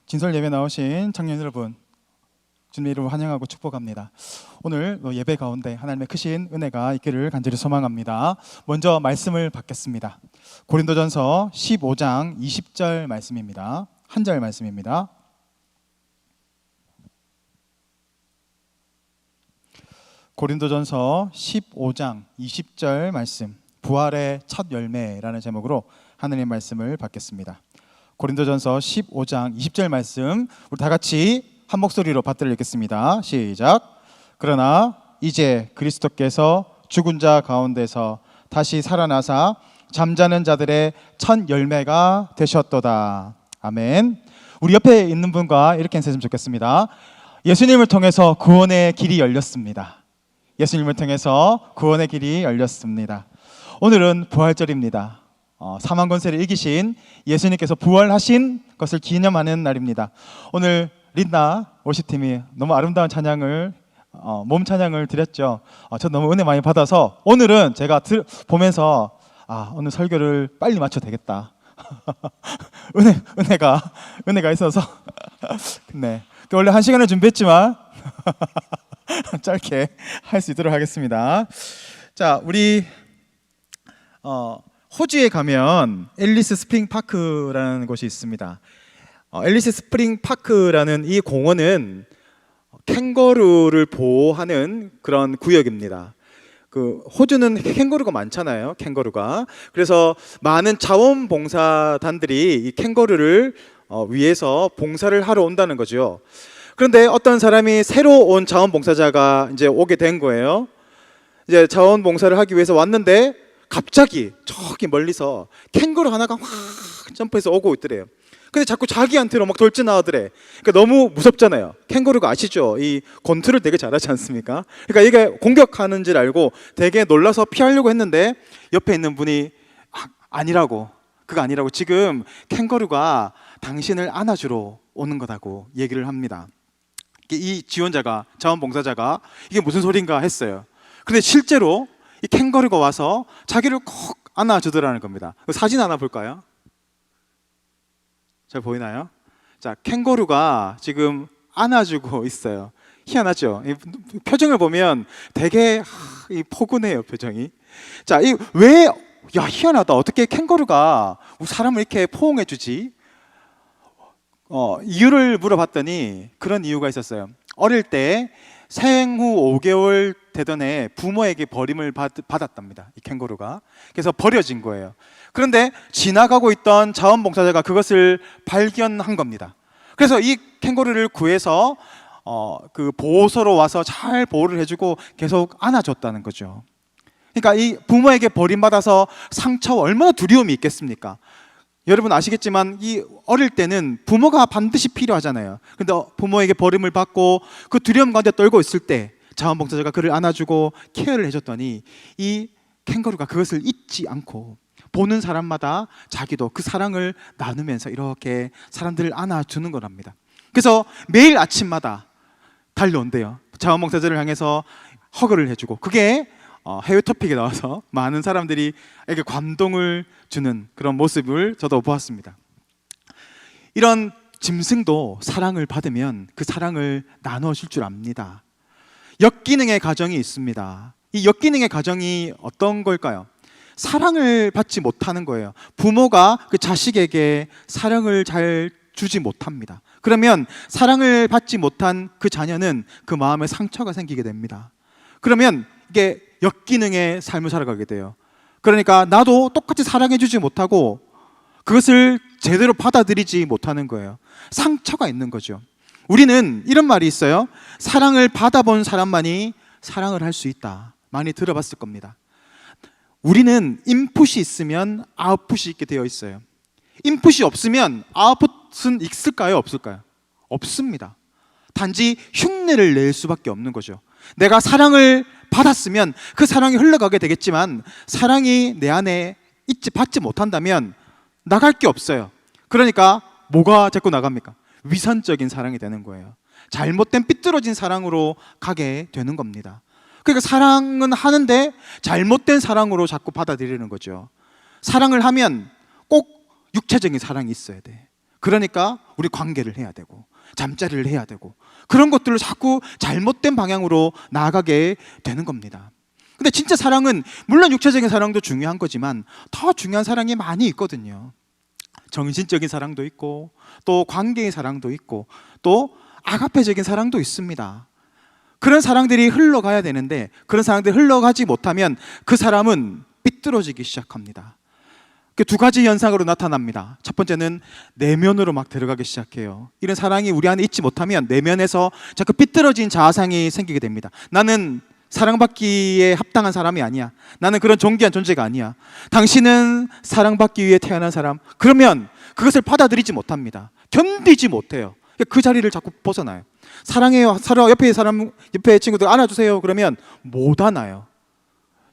진설 예배 나오신 청년 여러분, 주님의 이름으로 환영하고 축복합니다. 오늘 예배 가운데 하나님의 크신 은혜가 있기를 간절히 소망합니다. 먼저 말씀을 받겠습니다. 고린도전서 15장 20절 말씀입니다. 한 절 말씀입니다. 고린도전서 15장 20절 말씀, 부활의 첫 열매라는 제목으로 하나님의 말씀을 받겠습니다. 고린도전서 15장 20절 말씀, 우리 다 같이 한 목소리로 받들어 읽겠습니다. 시작. 그러나 이제 그리스도께서 죽은 자 가운데서 다시 살아나사 잠자는 자들의 첫 열매가 되셨도다. 아멘. 우리 옆에 있는 분과 이렇게 인사했으면 좋겠습니다. 예수님을 통해서 구원의 길이 열렸습니다. 예수님을 통해서 구원의 길이 열렸습니다. 오늘은 부활절입니다. 사망 권세를 이기신 예수님께서 부활하신 것을 기념하는 날입니다. 오늘 린나 월십팀이 너무 아름다운 찬양을 몸 찬양을 드렸죠. 저 너무 은혜 많이 받아서 오늘은 제가 보면서 오늘 설교를 빨리 맞춰도 되겠다. 은혜가 있어서 네. 원래 1시간을 준비했지만 짧게 할 수 있도록 하겠습니다. 자, 우리 호주에 가면 앨리스 스프링 파크라는 곳이 있습니다. 앨리스 스프링 파크라는 이 공원은 캥거루를 보호하는 그런 구역입니다. 호주는 캥거루가 많잖아요. 캥거루가. 그래서 많은 자원봉사단들이 이 캥거루를 위해서 봉사를 하러 온다는 거죠. 그런데 어떤 사람이 새로 온 자원봉사자가 이제 오게 된 거예요. 이제 자원봉사를 하기 위해서 왔는데 갑자기 저기 멀리서 캥거루 하나가 확 점프해서 오고 있더래요. 근데 자꾸 자기한테로 막 돌진하더래. 그러니까 너무 무섭잖아요. 캥거루가 아시죠? 이 권투를 되게 잘하지 않습니까? 그러니까 이게 공격하는 줄 알고 되게 놀라서 피하려고 했는데 옆에 있는 분이 그거 아니라고 지금 캥거루가 당신을 안아주러 오는 거다고 얘기를 합니다. 이 지원자가, 자원봉사자가 이게 무슨 소린가 했어요. 근데 실제로 이 캥거루가 와서 자기를 꼭 안아주더라는 겁니다. 사진 하나 볼까요? 잘 보이나요? 자, 캥거루가 지금 안아주고 있어요. 희한하죠? 이 표정을 보면 되게 포근해요, 표정이. 자, 희한하다. 어떻게 캥거루가 사람을 이렇게 포옹해 주지? 이유를 물어봤더니 그런 이유가 있었어요. 어릴 때 생후 5개월 되던 해 부모에게 버림을 받았답니다. 이 캥거루가. 그래서 버려진 거예요. 그런데 지나가고 있던 자원봉사자가 그것을 발견한 겁니다. 그래서 이 캥거루를 구해서 그 보호소로 와서 잘 보호를 해주고 계속 안아줬다는 거죠. 그러니까 이 부모에게 버림받아서 상처와 얼마나 두려움이 있겠습니까? 여러분 아시겠지만 이 어릴 때는 부모가 반드시 필요하잖아요. 근데 부모에게 버림을 받고 그 두려움 가운데 떨고 있을 때 자원봉사자가 그를 안아주고 케어를 해줬더니 이 캥거루가 그것을 잊지 않고 보는 사람마다 자기도 그 사랑을 나누면서 이렇게 사람들을 안아주는 거랍니다. 그래서 매일 아침마다 달려온대요. 자원봉사자를 향해서 허그를 해주고 그게 해외 토픽에 나와서 많은 사람들이 에게 감동을 주는 그런 모습을 저도 보았습니다. 이런 짐승도 사랑을 받으면 그 사랑을 나누어 줄 줄 압니다. 역기능의 가정이 있습니다. 이 역기능의 가정이 어떤 걸까요? 사랑을 받지 못하는 거예요. 부모가 그 자식에게 사랑을 잘 주지 못합니다. 그러면 사랑을 받지 못한 그 자녀는 그 마음에 상처가 생기게 됩니다. 그러면 이게 역기능의 삶을 살아가게 돼요. 그러니까 나도 똑같이 사랑해주지 못하고 그것을 제대로 받아들이지 못하는 거예요. 상처가 있는 거죠. 우리는 이런 말이 있어요. 사랑을 받아본 사람만이 사랑을 할 수 있다. 많이 들어봤을 겁니다. 우리는 인풋이 있으면 아웃풋이 있게 되어 있어요. 인풋이 없으면 아웃풋은 있을까요? 없을까요? 없습니다. 단지 흉내를 낼 수밖에 없는 거죠. 내가 사랑을 받았으면 그 사랑이 흘러가게 되겠지만 사랑이 내 안에 받지 못한다면 나갈 게 없어요. 그러니까 뭐가 자꾸 나갑니까? 위선적인 사랑이 되는 거예요. 잘못된 삐뚤어진 사랑으로 가게 되는 겁니다. 그러니까 사랑은 하는데 잘못된 사랑으로 자꾸 받아들이는 거죠. 사랑을 하면 꼭 육체적인 사랑이 있어야 돼. 그러니까 우리 관계를 해야 되고 잠자리를 해야 되고 그런 것들로 자꾸 잘못된 방향으로 나아가게 되는 겁니다. 근데 진짜 사랑은 물론 육체적인 사랑도 중요한 거지만 더 중요한 사랑이 많이 있거든요. 정신적인 사랑도 있고 또 관계의 사랑도 있고 또 아가페적인 사랑도 있습니다. 그런 사랑들이 흘러가야 되는데 그런 사랑들이 흘러가지 못하면 그 사람은 삐뚤어지기 시작합니다. 두 가지 현상으로 나타납니다. 첫 번째는 내면으로 막 들어가기 시작해요. 이런 사랑이 우리 안에 있지 못하면 내면에서 자꾸 삐뚤어진 자아상이 생기게 됩니다. 나는 사랑받기에 합당한 사람이 아니야. 나는 그런 존귀한 존재가 아니야. 당신은 사랑받기 위해 태어난 사람. 그러면 그것을 받아들이지 못합니다. 견디지 못해요. 그 자리를 자꾸 벗어나요. 사랑해요. 옆에 친구들 안아주세요. 그러면 못 안아요.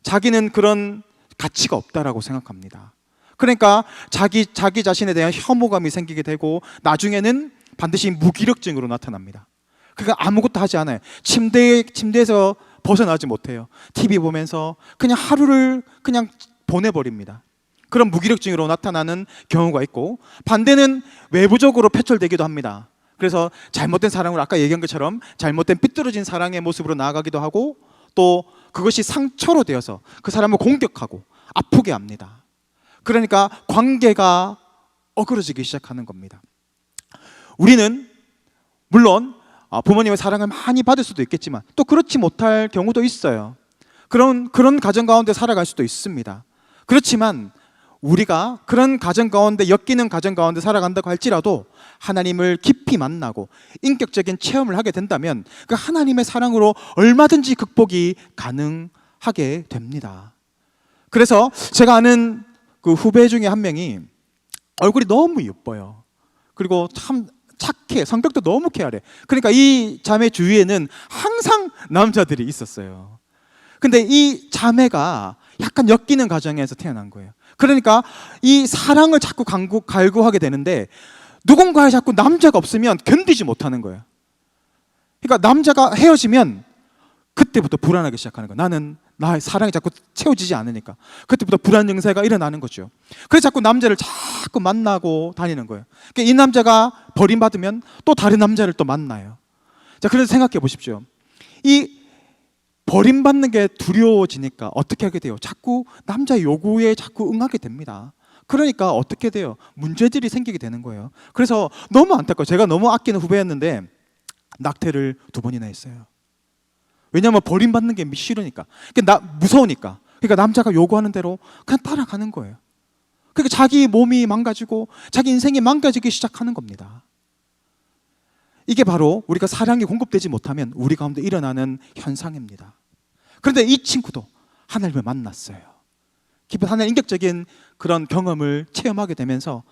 자기는 그런 가치가 없다라고 생각합니다. 그러니까 자기 자신에 대한 혐오감이 생기게 되고 나중에는 반드시 무기력증으로 나타납니다. 그러니까 아무것도 하지 않아요. 침대에서 벗어나지 못해요. TV 보면서 그냥 하루를 그냥 보내버립니다. 그런 무기력증으로 나타나는 경우가 있고 반대는 외부적으로 표출되기도 합니다. 그래서 잘못된 사랑을 아까 얘기한 것처럼 잘못된 삐뚤어진 사랑의 모습으로 나아가기도 하고 또 그것이 상처로 되어서 그 사람을 공격하고 아프게 합니다. 그러니까 관계가 어그러지기 시작하는 겁니다. 우리는 물론 부모님의 사랑을 많이 받을 수도 있겠지만 또 그렇지 못할 경우도 있어요. 그런 가정 가운데 살아갈 수도 있습니다. 그렇지만 우리가 그런 가정 가운데 엮이는 가정 가운데 살아간다고 할지라도 하나님을 깊이 만나고 인격적인 체험을 하게 된다면 그 하나님의 사랑으로 얼마든지 극복이 가능하게 됩니다. 그래서 제가 아는 그 후배 중에 한 명이 얼굴이 너무 예뻐요. 그리고 참 착해. 성격도 너무 쾌활해. 그러니까 이 자매 주위에는 항상 남자들이 있었어요. 근데 이 자매가 약간 엮이는 가정에서 태어난 거예요. 그러니까 이 사랑을 자꾸 갈구하게 되는데 누군가에 자꾸 남자가 없으면 견디지 못하는 거예요. 그러니까 남자가 헤어지면 그때부터 불안하기 시작하는 거예요. 나는 나의 사랑이 자꾸 채워지지 않으니까 그때부터 불안 증세가 일어나는 거죠. 그래서 자꾸 남자를 자꾸 만나고 다니는 거예요. 그러니까 이 남자가 버림받으면 또 다른 남자를 또 만나요. 자, 그래서 생각해 보십시오. 이 버림받는 게 두려워지니까 어떻게 하게 돼요? 자꾸 남자의 요구에 자꾸 응하게 됩니다. 그러니까 어떻게 돼요? 문제들이 생기게 되는 거예요. 그래서 너무 안타까워요. 제가 너무 아끼는 후배였는데 낙태를 2번이나 했어요. 왜냐하면 버림받는 게 싫으니까. 무서우니까. 그러니까 남자가 요구하는 대로 그냥 따라가는 거예요. 그러니까 자기 몸이 망가지고 자기 인생이 망가지기 시작하는 겁니다. 이게 바로 우리가 사랑이 공급되지 못하면 우리 가운데 일어나는 현상입니다. 그런데 이 친구도 하나님을 만났어요. 깊은 하나님 인격적인 그런 경험을 체험하게 되면서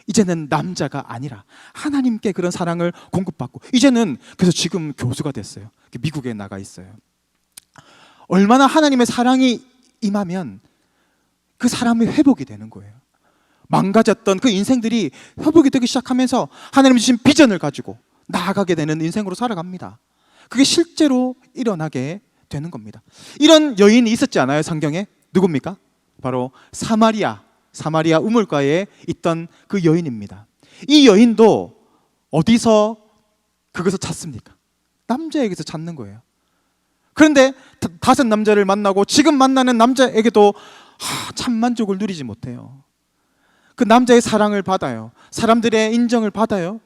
이제는 남자가 아니라 하나님께 그런 사랑을 공급받고 이제는 그래서 지금 교수가 됐어요. 미국에 나가 있어요. 얼마나 하나님의 사랑이 임하면 그 사람이 회복이 되는 거예요. 망가졌던 그 인생들이 회복이 되기 시작하면서 하나님 주신 비전을 가지고 나아가게 되는 인생으로 살아갑니다. 그게 실제로 일어나게 되는 겁니다. 이런 여인이 있었지 않아요? 성경에? 누굽니까? 바로 사마리아 우물가에 있던 그 여인입니다. 이 여인도 어디서 그것을 찾습니까? 남자에게서 찾는 거예요. 그런데 5 남자를 만나고 지금 만나는 남자에게도 참 만족을 누리지 못해요. 그 남자의 사랑을 받아요. 사람들의 인정을 받아요.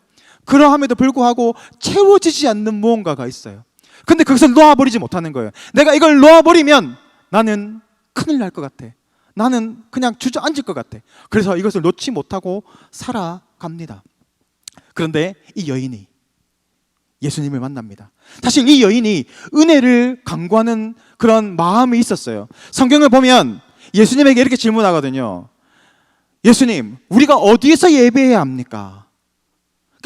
그러함에도 불구하고 채워지지 않는 무언가가 있어요. 근데 그것을 놓아버리지 못하는 거예요. 내가 이걸 놓아버리면 나는 큰일 날 것 같아. 나는 그냥 주저앉을 것 같아. 그래서 이것을 놓지 못하고 살아갑니다. 그런데 이 여인이 예수님을 만납니다. 사실 이 여인이 은혜를 간구하는 그런 마음이 있었어요. 성경을 보면 예수님에게 이렇게 질문하거든요. 예수님, 우리가 어디에서 예배해야 합니까?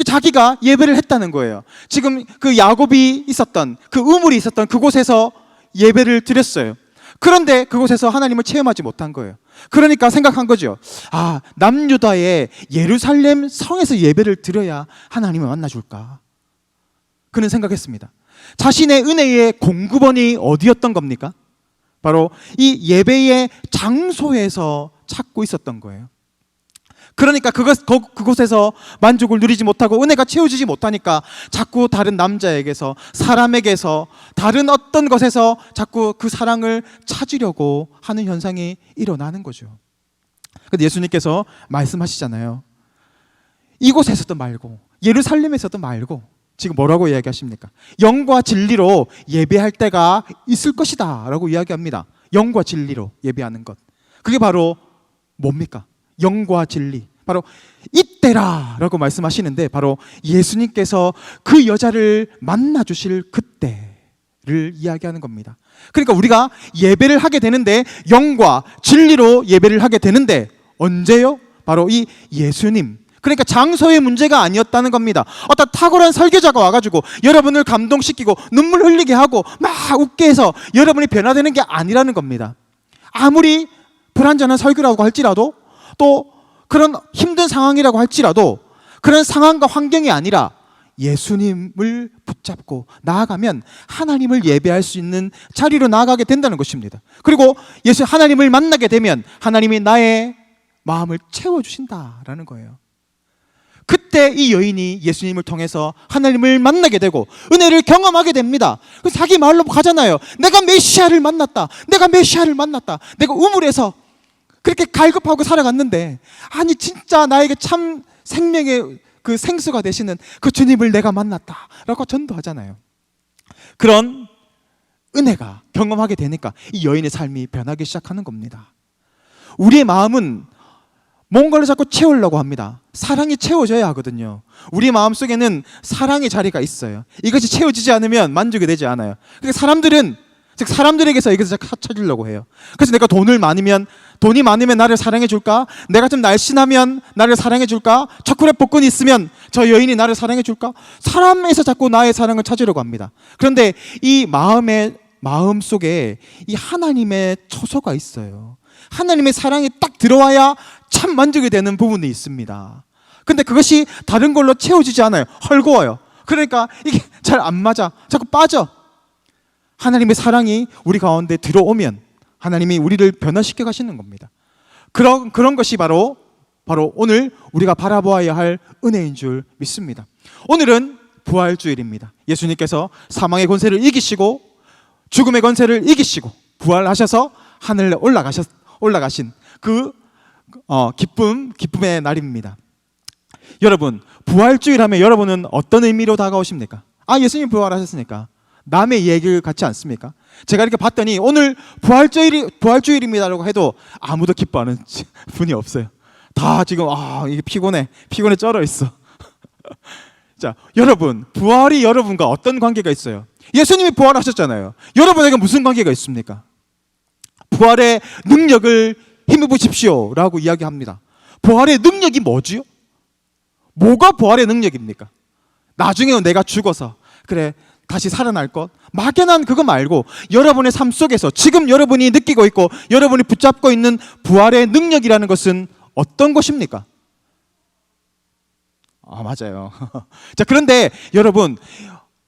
자기가 예배를 했다는 거예요. 지금 그 야곱이 있었던 그 우물이 있었던 그곳에서 예배를 드렸어요. 그런데 그곳에서 하나님을 체험하지 못한 거예요. 그러니까 생각한 거죠. 남유다의 예루살렘 성에서 예배를 드려야 하나님을 만나줄까? 그는 생각했습니다. 자신의 은혜의 공급원이 어디였던 겁니까? 바로 이 예배의 장소에서 찾고 있었던 거예요. 그러니까 그곳에서 만족을 누리지 못하고 은혜가 채워지지 못하니까 자꾸 다른 남자에게서, 사람에게서, 다른 어떤 것에서 자꾸 그 사랑을 찾으려고 하는 현상이 일어나는 거죠. 근데 예수님께서 말씀하시잖아요. 이곳에서도 말고 예루살렘에서도 말고 지금 뭐라고 이야기하십니까? 영과 진리로 예배할 때가 있을 것이다 라고 이야기합니다. 영과 진리로 예배하는 것, 그게 바로 뭡니까? 영과 진리, 바로 이때라 라고 말씀하시는데, 바로 예수님께서 그 여자를 만나 주실 그때를 이야기하는 겁니다. 그러니까 우리가 예배를 하게 되는데, 영과 진리로 예배를 하게 되는데 언제요? 바로 이 예수님, 그러니까 장소의 문제가 아니었다는 겁니다. 어떤 탁월한 설교자가 와가지고 여러분을 감동시키고 눈물 흘리게 하고 막 웃게 해서 여러분이 변화되는 게 아니라는 겁니다. 아무리 불완전한 설교라고 할지라도, 또 그런 힘든 상황이라고 할지라도, 그런 상황과 환경이 아니라 예수님을 붙잡고 나아가면 하나님을 예배할 수 있는 자리로 나아가게 된다는 것입니다. 그리고 하나님을 만나게 되면 하나님이 나의 마음을 채워주신다라는 거예요. 그때 이 여인이 예수님을 통해서 하나님을 만나게 되고 은혜를 경험하게 됩니다. 그래서 자기 말로 가잖아요. 내가 메시아를 만났다. 내가 메시아를 만났다. 내가 우물에서 그렇게 갈급하고 살아갔는데, 아니 진짜 나에게 참 생명의 그 생수가 되시는 그 주님을 내가 만났다 라고 전도하잖아요. 그런 은혜가 경험하게 되니까 이 여인의 삶이 변하기 시작하는 겁니다. 우리의 마음은 뭔가를 자꾸 채우려고 합니다. 사랑이 채워져야 하거든요. 우리 마음속에는 사랑의 자리가 있어요. 이것이 채워지지 않으면 만족이 되지 않아요. 그러니까 사람들에게서 이것을 찾으려고 해요. 그래서 내가 돈이 많으면 나를 사랑해 줄까? 내가 좀 날씬하면 나를 사랑해 줄까? 초콜릿 복근이 있으면 저 여인이 나를 사랑해 줄까? 사람에서 자꾸 나의 사랑을 찾으려고 합니다. 그런데 이 마음 속에 이 하나님의 초소가 있어요. 하나님의 사랑이 딱 들어와야 참 만족이 되는 부분이 있습니다. 근데 그것이 다른 걸로 채워지지 않아요. 헐거워요. 그러니까 이게 잘 안 맞아. 자꾸 빠져. 하나님의 사랑이 우리 가운데 들어오면 하나님이 우리를 변화시켜 가시는 겁니다. 그런 것이 바로 오늘 우리가 바라보아야 할 은혜인 줄 믿습니다. 오늘은 부활주일입니다. 예수님께서 사망의 권세를 이기시고 죽음의 권세를 이기시고 부활하셔서 하늘에 올라가신 그 기쁨의 날입니다. 여러분, 부활주일 하면 여러분은 어떤 의미로 다가오십니까? 예수님 부활하셨으니까 남의 얘기를 같지 않습니까? 제가 이렇게 봤더니 오늘 부활주일입니다라고 해도 아무도 기뻐하는 분이 없어요. 다 지금 이게 피곤해 쩔어 있어. 자, 여러분, 부활이 여러분과 어떤 관계가 있어요? 예수님이 부활하셨잖아요. 여러분에게 무슨 관계가 있습니까? 부활의 능력을 힘입으십시오 라고 이야기합니다. 부활의 능력이 뭐지요? 뭐가 부활의 능력입니까? 나중에 내가 죽어서 그래 다시 살아날 것, 막연한 그거 말고 여러분의 삶 속에서 지금 여러분이 느끼고 있고 여러분이 붙잡고 있는 부활의 능력이라는 것은 어떤 것입니까? 맞아요. 자, 그런데 여러분,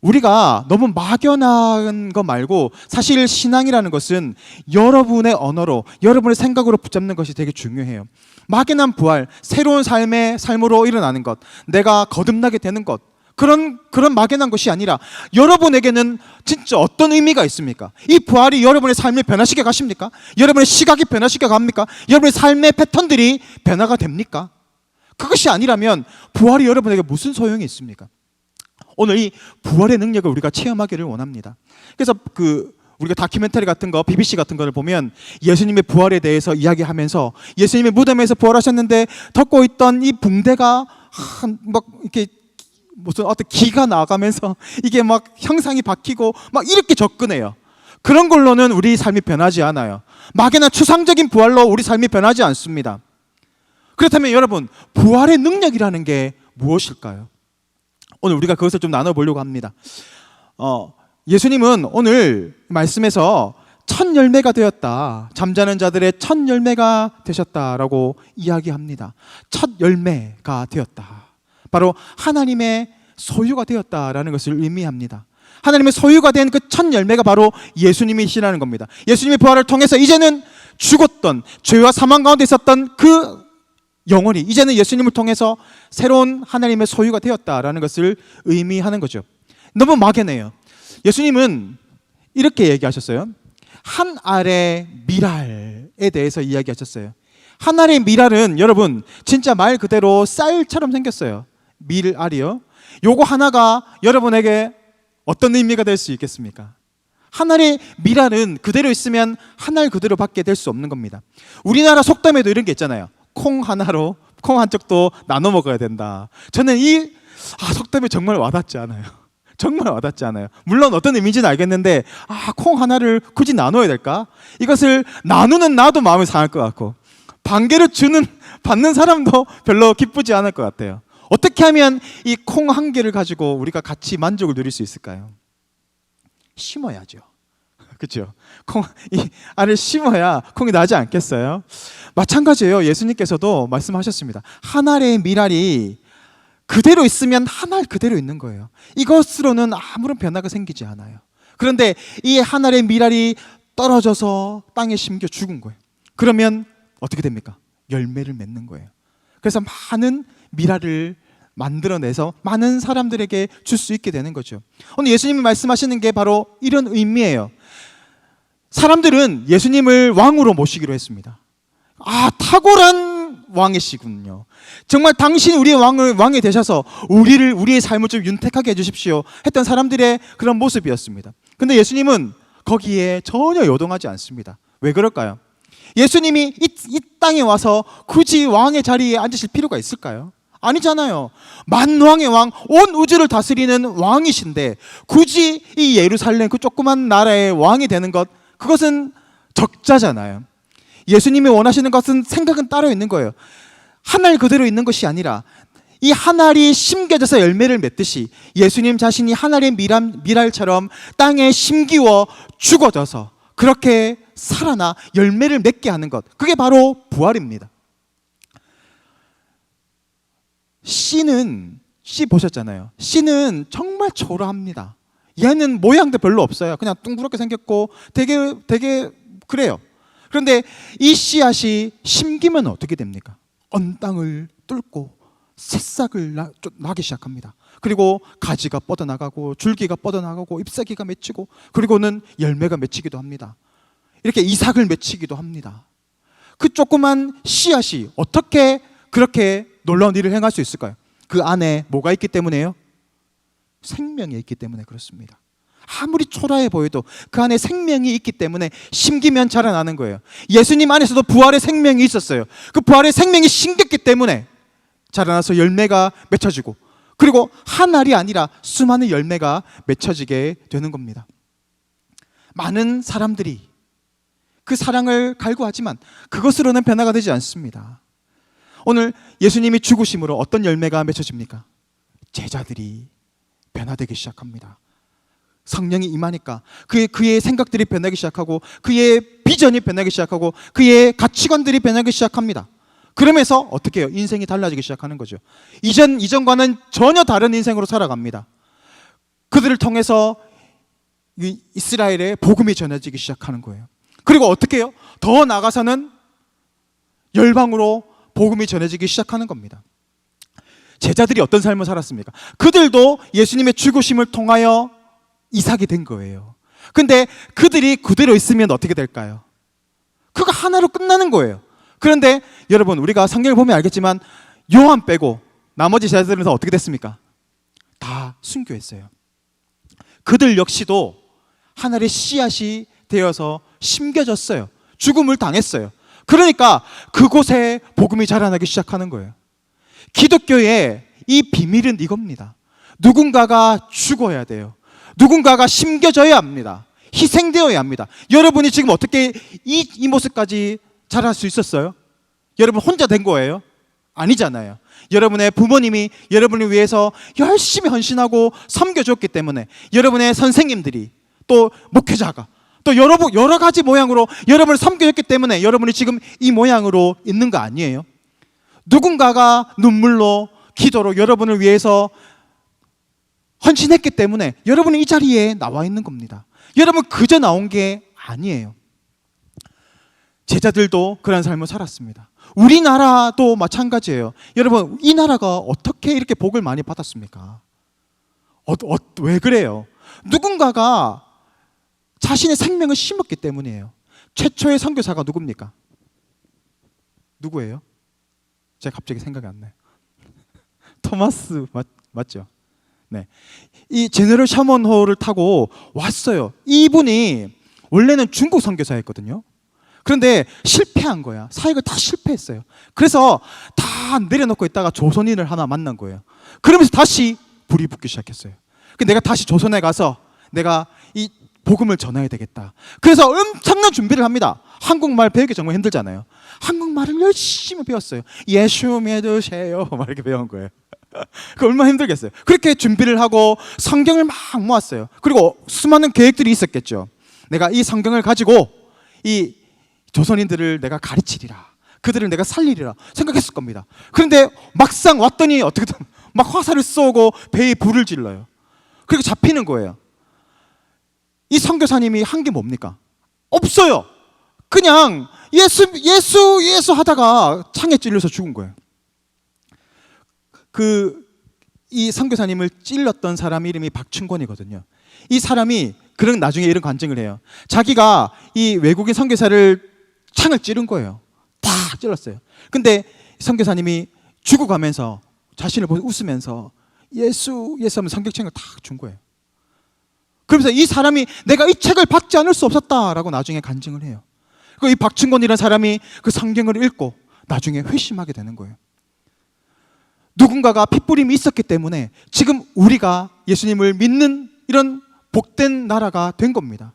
우리가 너무 막연한 거 말고 사실 신앙이라는 것은 여러분의 언어로, 여러분의 생각으로 붙잡는 것이 되게 중요해요. 막연한 부활, 새로운 삶으로 일어나는 것, 내가 거듭나게 되는 것, 그런 막연한 것이 아니라 여러분에게는 진짜 어떤 의미가 있습니까? 이 부활이 여러분의 삶을 변화시켜 가십니까? 여러분의 시각이 변화시켜 갑니까? 여러분의 삶의 패턴들이 변화가 됩니까? 그것이 아니라면 부활이 여러분에게 무슨 소용이 있습니까? 오늘 이 부활의 능력을 우리가 체험하기를 원합니다. 그래서 우리가 다큐멘터리 같은 거, BBC 같은 거를 보면 예수님의 부활에 대해서 이야기하면서 예수님의 무덤에서 부활하셨는데 덮고 있던 이 붕대가 막 이렇게 무슨 어떤 기가 나가면서 이게 막 형상이 바뀌고 막 이렇게 접근해요. 그런 걸로는 우리 삶이 변하지 않아요. 막연한 추상적인 부활로 우리 삶이 변하지 않습니다. 그렇다면 여러분, 부활의 능력이라는 게 무엇일까요? 오늘 우리가 그것을 좀 나눠보려고 합니다. 예수님은 오늘 말씀에서 첫 열매가 되었다, 잠자는 자들의 첫 열매가 되셨다라고 이야기합니다. 첫 열매가 되었다, 바로 하나님의 소유가 되었다라는 것을 의미합니다. 하나님의 소유가 된 그 첫 열매가 바로 예수님이시라는 겁니다. 예수님의 부활을 통해서 이제는 죽었던, 죄와 사망 가운데 있었던 그 영원히 이제는 예수님을 통해서 새로운 하나님의 소유가 되었다라는 것을 의미하는 거죠. 너무 막연해요. 예수님은 이렇게 얘기하셨어요. 한 알의 밀알에 대해서 이야기하셨어요. 한 알의 밀알은 여러분 진짜 말 그대로 쌀처럼 생겼어요. 밀알이요. 요거 하나가 여러분에게 어떤 의미가 될 수 있겠습니까? 한 알의 밀알은 그대로 있으면 한 알 그대로밖에 될 수 없는 겁니다. 우리나라 속담에도 이런 게 있잖아요. 콩 하나로 콩 한쪽도 나눠 먹어야 된다. 저는 이 속담이 정말 와닿지 않아요. 정말 와닿지 않아요. 물론 어떤 의미인지는 알겠는데 콩 하나를 굳이 나눠야 될까? 이것을 나누는 나도 마음이 상할 것 같고 반개를 받는 사람도 별로 기쁘지 않을 것 같아요. 어떻게 하면 이 콩 한 개를 가지고 우리가 같이 만족을 누릴 수 있을까요? 심어야죠. 그렇죠? 이 알을 심어야 콩이 나지 않겠어요? 마찬가지예요. 예수님께서도 말씀하셨습니다. 한 알의 밀알이 그대로 있으면 한 알 그대로 있는 거예요. 이것으로는 아무런 변화가 생기지 않아요. 그런데 이 한 알의 밀알이 떨어져서 땅에 심겨 죽은 거예요. 그러면 어떻게 됩니까? 열매를 맺는 거예요. 그래서 많은 밀알을 만들어내서 많은 사람들에게 줄 수 있게 되는 거죠. 오늘 예수님이 말씀하시는 게 바로 이런 의미예요. 사람들은 예수님을 왕으로 모시기로 했습니다. 탁월한 왕이시군요. 정말 당신이 우리의 왕이 되셔서 우리의 삶을 좀 윤택하게 해주십시오 했던 사람들의 그런 모습이었습니다. 근데 예수님은 거기에 전혀 요동하지 않습니다. 왜 그럴까요? 예수님이 이 땅에 와서 굳이 왕의 자리에 앉으실 필요가 있을까요? 아니잖아요. 만왕의 왕, 온 우주를 다스리는 왕이신데 굳이 이 예루살렘 그 조그만 나라의 왕이 되는 것, 그것은 적자잖아요. 예수님이 원하시는 것은 생각은 따로 있는 거예요. 한 알 그대로 있는 것이 아니라 이 한 알이 심겨져서 열매를 맺듯이 예수님 자신이 한 알의 밀알처럼 땅에 심기워 죽어져서 그렇게 살아나 열매를 맺게 하는 것, 그게 바로 부활입니다. 씨 보셨잖아요. 씨는 정말 초라합니다. 얘는 모양도 별로 없어요. 그냥 둥그렇게 생겼고 되게 그래요. 그런데 이 씨앗이 심기면 어떻게 됩니까? 언 땅을 뚫고 새싹을 나기 시작합니다. 그리고 가지가 뻗어나가고 줄기가 뻗어나가고 잎사귀가 맺히고 그리고는 열매가 맺히기도 합니다. 이렇게 이삭을 맺히기도 합니다. 그 조그만 씨앗이 어떻게 그렇게 놀라운 일을 행할 수 있을까요? 그 안에 뭐가 있기 때문에요? 생명이 있기 때문에 그렇습니다. 아무리 초라해 보여도 그 안에 생명이 있기 때문에 심기면 자라나는 거예요. 예수님 안에서도 부활의 생명이 있었어요. 그 부활의 생명이 심겼기 때문에 자라나서 열매가 맺혀지고 그리고 한 알이 아니라 수많은 열매가 맺혀지게 되는 겁니다. 많은 사람들이 그 사랑을 갈구하지만 그것으로는 변화가 되지 않습니다. 오늘 예수님이 죽으심으로 어떤 열매가 맺혀집니까? 제자들이 변화되기 시작합니다. 성령이 임하니까 그의 생각들이 변하기 시작하고 그의 비전이 변하기 시작하고 그의 가치관들이 변하기 시작합니다. 그러면서 어떻게 해요? 인생이 달라지기 시작하는 거죠. 이전과는 전혀 다른 인생으로 살아갑니다. 그들을 통해서 이스라엘의 복음이 전해지기 시작하는 거예요. 그리고 어떻게 해요? 더 나아가서는 열방으로 복음이 전해지기 시작하는 겁니다. 제자들이 어떤 삶을 살았습니까? 그들도 예수님의 죽으심을 통하여 이삭이 된 거예요. 근데 그들이 그대로 있으면 어떻게 될까요? 그거 하나로 끝나는 거예요. 그런데 여러분, 우리가 성경을 보면 알겠지만 요한 빼고 나머지 제자들은 다 어떻게 됐습니까? 다 순교했어요. 그들 역시도 하나의 씨앗이 되어서 심겨졌어요. 죽음을 당했어요. 그러니까 그곳에 복음이 자라나기 시작하는 거예요. 기독교의 이 비밀은 이겁니다. 누군가가 죽어야 돼요. 누군가가 심겨져야 합니다. 희생되어야 합니다. 여러분이 지금 어떻게 이 모습까지 자랄 수 있었어요? 여러분 혼자 된 거예요? 아니잖아요. 여러분의 부모님이 여러분을 위해서 열심히 헌신하고 섬겨줬기 때문에, 여러분의 선생님들이, 또 목회자가, 또 여러 가지 모양으로 여러분을 섬겨줬기 때문에 여러분이 지금 이 모양으로 있는 거 아니에요? 누군가가 눈물로, 기도로 여러분을 위해서 헌신했기 때문에 여러분은 이 자리에 나와 있는 겁니다. 여러분 그저 나온 게 아니에요. 제자들도 그런 삶을 살았습니다. 우리나라도 마찬가지예요. 여러분, 이 나라가 어떻게 이렇게 복을 많이 받았습니까? 왜 그래요? 누군가가 자신의 생명을 심었기 때문이에요. 최초의 선교사가 누굽니까? 누구예요? 제가 갑자기 생각이 안 나요. 토마스 맞죠? 네. 이 제너럴 샤먼호를 타고 왔어요. 이분이 원래는 중국 선교사였거든요. 그런데 실패한 거야. 사역을 다 실패했어요. 그래서 다 내려놓고 있다가 조선인을 하나 만난 거예요. 그러면서 다시 불이 붙기 시작했어요. 내가 다시 조선에 가서 내가 이 복음을 전해야 되겠다. 그래서 엄청난 준비를 합니다. 한국말 배우기 정말 힘들잖아요. 한국말을 열심히 배웠어요. 예수 믿으세요 막 이렇게 배운 거예요. 그 얼마나 힘들겠어요. 그렇게 준비를 하고 성경을 막 모았어요. 그리고 수많은 계획들이 있었겠죠. 내가 이 성경을 가지고 이 조선인들을 내가 가르치리라, 그들을 내가 살리리라 생각했을 겁니다. 그런데 막상 왔더니 어떻게든 막 화살을 쏘고 배에 불을 질러요. 그리고 잡히는 거예요. 이 선교사님이 한 게 뭡니까? 없어요. 그냥 예수 하다가 창에 찔려서 죽은 거예요. 이 선교사님을 찔렀던 사람 이름이 박춘권이거든요. 이 사람이 나중에 이런 간증을 해요. 자기가 이 외국인 선교사를 창을 찌른 거예요. 다 찔렀어요. 근데 선교사님이 죽어가면서 자신을 보고 웃으면서 예수 하면 성경책을 다 준 거예요. 그러면서 이 사람이 내가 이 책을 받지 않을 수 없었다라고 나중에 간증을 해요. 그리고 이 박춘권이라는 사람이 그 성경을 읽고 나중에 회심하게 되는 거예요. 누군가가 핏부림이 있었기 때문에 지금 우리가 예수님을 믿는 이런 복된 나라가 된 겁니다.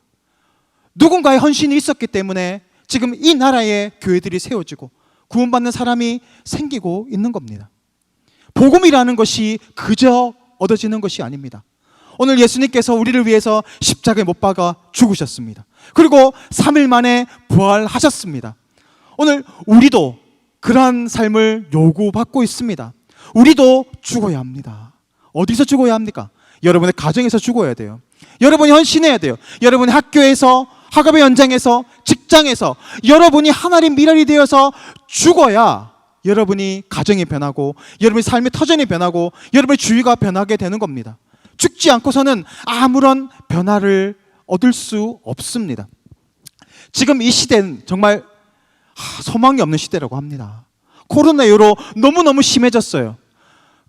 누군가의 헌신이 있었기 때문에 지금 이 나라의 교회들이 세워지고 구원받는 사람이 생기고 있는 겁니다. 복음이라는 것이 그저 얻어지는 것이 아닙니다. 오늘 예수님께서 우리를 위해서 십자가에 못 박아 죽으셨습니다. 그리고 3일 만에 부활하셨습니다. 오늘 우리도 그러한 삶을 요구받고 있습니다. 우리도 죽어야 합니다. 어디서 죽어야 합니까? 여러분의 가정에서 죽어야 돼요. 여러분이 헌신해야 돼요. 여러분의 학교에서, 학업의 현장에서, 직장에서 여러분이 하나님 미랄이 되어서 죽어야 여러분이 가정이 변하고 여러분의 삶의 터전이 변하고 여러분의 주위가 변하게 되는 겁니다. 죽지 않고서는 아무런 변화를 얻을 수 없습니다. 지금 이 시대는 정말 소망이 없는 시대라고 합니다. 코로나 이후로 너무너무 심해졌어요.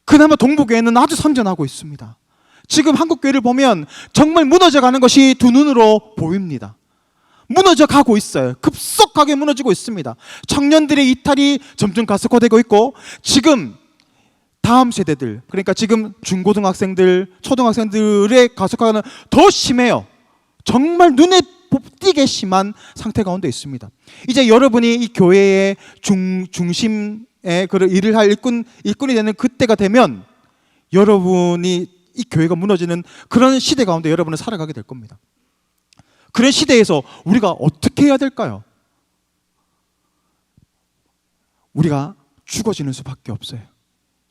그나마 동북교회는 아주 선전하고 있습니다. 지금 한국교회를 보면 정말 무너져가는 것이 두 눈으로 보입니다. 무너져 가고 있어요. 급속하게 무너지고 있습니다. 청년들의 이탈이 점점 가속화되고 있고 지금 다음 세대들, 그러니까 지금 중고등학생들, 초등학생들의 가속화는 더 심해요. 정말 눈에 띄게 심한 상태 가운데 있습니다. 이제 여러분이 이 교회의 중심에 그런 일을 할 일꾼이 되는 그때가 되면 여러분이 이 교회가 무너지는 그런 시대 가운데 여러분은 살아가게 될 겁니다. 그런 시대에서 우리가 어떻게 해야 될까요? 우리가 죽어지는 수밖에 없어요.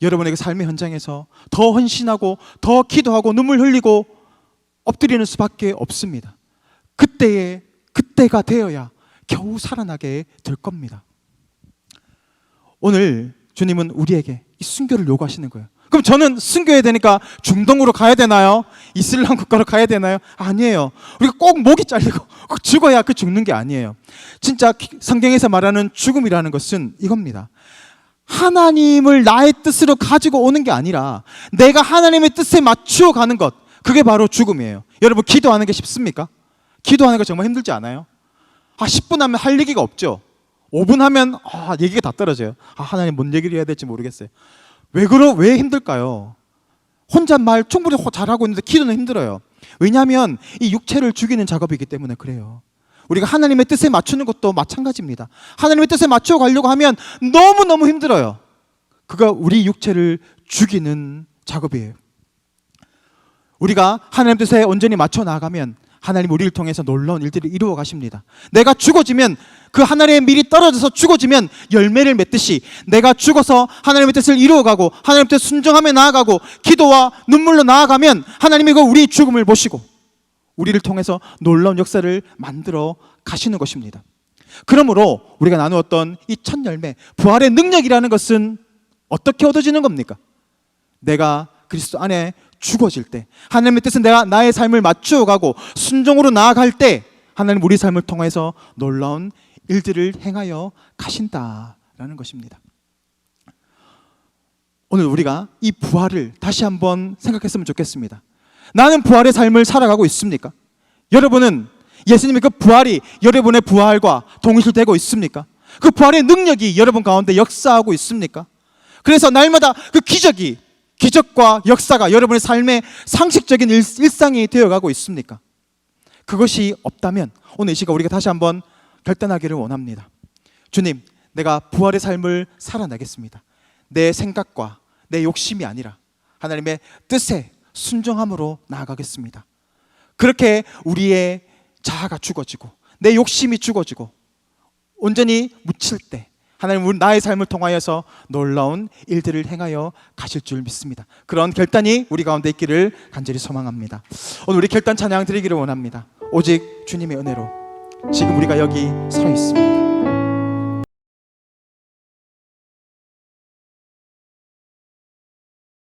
여러분에게 삶의 현장에서 더 헌신하고 더 기도하고 눈물 흘리고 엎드리는 수밖에 없습니다. 그때가 되어야 겨우 살아나게 될 겁니다. 오늘 주님은 우리에게 이 순교를 요구하시는 거예요. 그럼 저는 순교해야 되니까 중동으로 가야 되나요? 이슬람 국가로 가야 되나요? 아니에요. 우리가 꼭 목이 잘리고 꼭 죽어야 죽는 게 아니에요. 진짜 성경에서 말하는 죽음이라는 것은 이겁니다. 하나님을 나의 뜻으로 가지고 오는 게 아니라 내가 하나님의 뜻에 맞추어 가는 것, 그게 바로 죽음이에요. 여러분, 기도하는 게 쉽습니까? 기도하는 거 정말 힘들지 않아요? 10분 하면 할 얘기가 없죠. 5분 하면 얘기가 다 떨어져요. 하나님 뭔 얘기를 해야 될지 모르겠어요. 왜 힘들까요? 혼자 말 충분히 잘하고 있는데 기도는 힘들어요. 왜냐하면 이 육체를 죽이는 작업이기 때문에 그래요. 우리가 하나님의 뜻에 맞추는 것도 마찬가지입니다. 하나님의 뜻에 맞춰 가려고 하면 너무너무 힘들어요. 그가 우리 육체를 죽이는 작업이에요. 우리가 하나님 뜻에 온전히 맞춰 나가면 하나님 우리를 통해서 놀라운 일들을 이루어 가십니다. 내가 죽어지면, 그 하나님의 밀이 떨어져서 죽어지면 열매를 맺듯이 내가 죽어서 하나님의 뜻을 이루어가고 하나님의 뜻 순종하며 나아가고 기도와 눈물로 나아가면 하나님이 우리의 죽음을 보시고 우리를 통해서 놀라운 역사를 만들어 가시는 것입니다. 그러므로 우리가 나누었던 이 첫 열매, 부활의 능력이라는 것은 어떻게 얻어지는 겁니까? 내가 그리스도 안에 죽어질 때, 하나님의 뜻은 내가 나의 삶을 맞추어가고 순종으로 나아갈 때 하나님 우리 삶을 통해서 놀라운 일들을 행하여 가신다라는 것입니다. 오늘 우리가 이 부활을 다시 한번 생각했으면 좋겠습니다. 나는 부활의 삶을 살아가고 있습니까? 여러분은 예수님의 그 부활이 여러분의 부활과 동일되고 있습니까? 그 부활의 능력이 여러분 가운데 역사하고 있습니까? 그래서 날마다 그 기적과 역사가 여러분의 삶의 상식적인 일상이 되어가고 있습니까? 그것이 없다면 오늘 이 시간 우리가 다시 한번 결단하기를 원합니다. 주님, 내가 부활의 삶을 살아내겠습니다. 내 생각과 내 욕심이 아니라 하나님의 뜻에 순종함으로 나아가겠습니다. 그렇게 우리의 자아가 죽어지고 내 욕심이 죽어지고 온전히 묻힐 때 하나님 나의 삶을 통하여서 놀라운 일들을 행하여 가실 줄 믿습니다. 그런 결단이 우리 가운데 있기를 간절히 소망합니다. 오늘 우리 결단 찬양 드리기를 원합니다. 오직 주님의 은혜로 지금 우리가 여기 서 있습니다.